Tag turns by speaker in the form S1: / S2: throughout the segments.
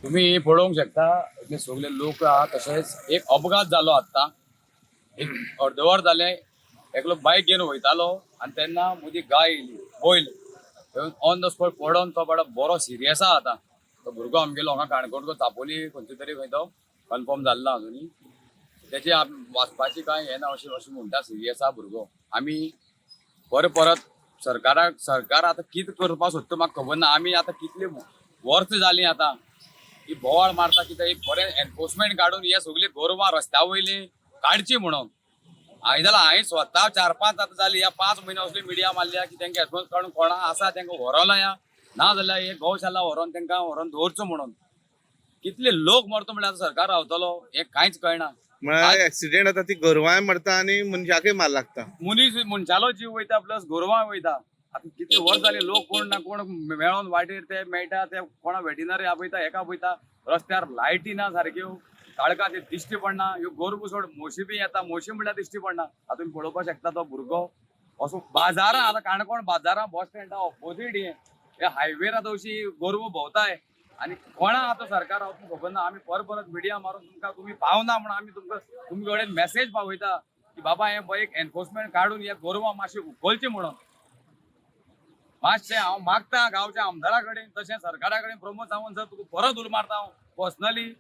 S1: तुम्ही पळोवंक शकता इतले सगळे लोक आहा तशेंच एक अपघात जालो आत्ता एक अर्दवर जाले एकलो बायक घेवन वयतालो आनी तेन्ना मदी गाय येयली बैल ऑन द स्पॉट पडोन तो बाबा बरो सिरियस आहा आतां तो भुरगो आमगेलो हांगा काणकोण चापोली खंयचे तरी खंय तो कन्फर्म जाल्लो ना अजुनी तेची वाचपाची कांय हें ना अशें अशें म्हणटा सिरियस आहा भुरगो आमी परत सरकार आतां कितें करपा सोदता म्हाका खबर ना आमी आतां कितले वर्स जालीं आतां ही बोवाळ मारता कितें एक बरें एनफोर्समेंट काडून हे सगळी गोरवां रस्त्या वयली काडची म्हणून हांवें स्वता 4-5 आतां जाली ह्या 5 म्हयने असली मिडिया मारल्या की तेंका एनफोर्स काडून कोणा आसा तेंका व्हरोला या ना जाल्यार हे गौशाला व्हरोन तेंका व्हरोन दवरचो म्हणून कितले लोक मरता म्हळ्यार सरकार रावतलो हे कांयच कळना
S2: म्हळ्यार ऍक्सिडेंट जाता ती गोरवांय मरता आनी मनशाकय मार लागता
S1: मनशालो जीव वयता प्लस गोरवां वयता आतां कितले वर्स जाले लोक कोण ना कोण मेळोन वाटेर ते मेळटा ते कोणा वेटिनरी आपयता हेका आपयता रस्त्यार लायटी ना सारक्यो काळका ते दिश्टी पडना ह्यो गोरवां सोड म्हशी बी येता म्हशी म्हळ्यार दिश्टी पडना आतां तुमी पळोवपाक शकता तो भुरगो असो बाजारां आतां काणकोण बाजारां बस स्टँडा ऑपोजीट हे हायवेर आतां अशी गोरवां भोंवताय आनी कोणा आतां सरकार रावता खबर ना आमी परत मिडिया मारून तुमकां तुमी पावना म्हणून आमी तुमकां तुमचे कडेन मेसेज पावयता की बाबा हे एक एनफोर्समेंट काडून हे गोरवां मातशें उखलचें म्हणून मातशें हांव मागता गांवच्या आमदारा कडेन तशें सरकारा कडेन प्रमोद सावंत सर तुका परत उलो मारता हांव पर्सनली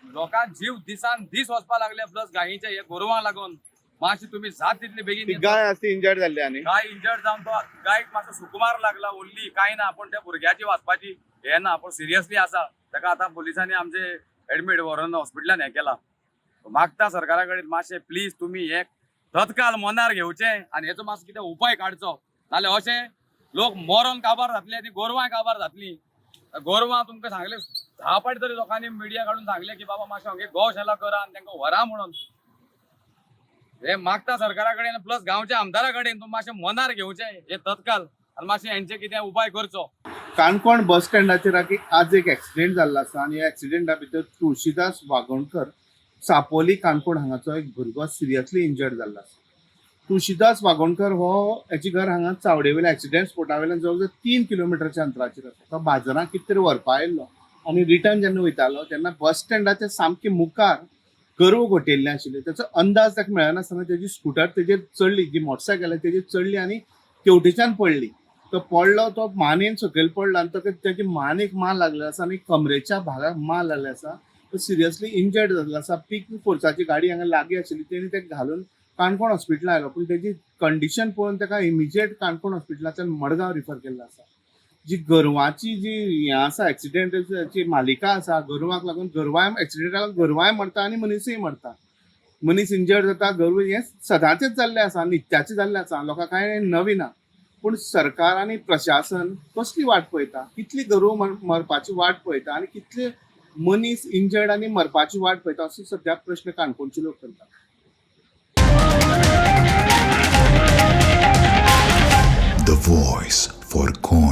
S1: लोकांक जीव दिसान दीस वचपा लागले प्लस गायीचे हे गोरवांक लागून मातशें तुमी जात तितली बेगीन
S2: गाय आसा इंजर्ड जाल्ली आनी
S1: गाय इंजर्ड जावन तो गायक मातसो सुकुमार लागला उरली कांय ना पूण त्या भुरग्याची वाचपाची हे ना पूण सिरियसली आसा ताका आतां पुलिसांनी आमचे एडमीट व्हरून हॉस्पिटलान हें केला मागता सरकारा कडेन मातशें प्लीज तुमी हे तत्काल मनार घेवचें आनी हेचो मातसो कितें उपाय काडचो नाल्यार अशें लोक मरोन काबार जातले आनी गोरवांय काबार जातलीं गोरवां तुमकां सांगलें 10 फावटी तरी लोकांनी मिडिया काडून सांगलें की बाबा मातशें हांगे गौशाला करा आनी तांकां व्हरा म्हणून हे मागता सरकारा कडेन प्लस गांवच्या आमदारा कडेन तुमी मातशें मनार घेवचें हे तत्काल आनी मातशें हेंचे कितें उपाय करचो
S2: काणकोण बस स्टँडाचेर आज एक एक्सिडेंट जाल्लो आसा आनी ह्या एक्सिडेंटा भितर तुळशीदास वागोणकर चापोली काणकोण हांगाचो एक भुरगो सिरियसली इंजर्ड जाल्लो आसा तुळशीदास वागोणकर हो हेचे घर हांगा चावडे वयल्या एक्सिडेंट स्पॉटा वयल्यान जवळ 3 किलोमिटरच्या अंतराचेर आसा तो बाजारांत कितें तरी व्हरपा आयिल्लो आनी रिटर्न जेन्ना वयतालो तेन्ना बस स्टँडाच्या सामके मुखार गरव घोटिल्लें आशिल्लें ताचो अंदाज ताका मेळनासतना तेजी स्कुटर तेजेर चडली जी मोटरसायकल तेजेर चडली आनी तेवटेच्यान पडली तो पडलो तो मानेन सकयल पडलो आनी ताका तेजे मानेक मार लागलेलो आसा आनी कमरेच्या भागाक मार लागले आसा तो सिरियसली इंजर्ड जाल्लो आसा पीक फोर्साची गाडी हांगा लागीं आशिल्ली तेणी तेका घालून काणकोण हॉस्पिटलांत आयलो पूण तेजी कंडिशन पळोवन ताका इमिजिएट काणकोण हॉस्पिटलांतल्यान मडगांव रिफर केल्लो आसा जी गोरवांची जी हें आसा एक्सिडेंटाची मालिका आसा गोरवांक लागून गोरवांय एक्सिडेंटाक लागून गोरवांय मरता आनी मनीसय मरता मनीस इंजर्ड जाता गोरवां हें सदांचेच जाल्लें आसा नित्याचें जाल्लें आसा लोकांक कांय नवीन ना पूण सरकार आनी प्रशासन कसली वाट पळयता कितली गोरवां मरपाची वाट पळयता आनी कितले मनीस इंजर्ड आनी मरपाची वाट पळयता असो सद्याक प्रश्न काणकोणचे लोक करतात.
S3: The voice for corn.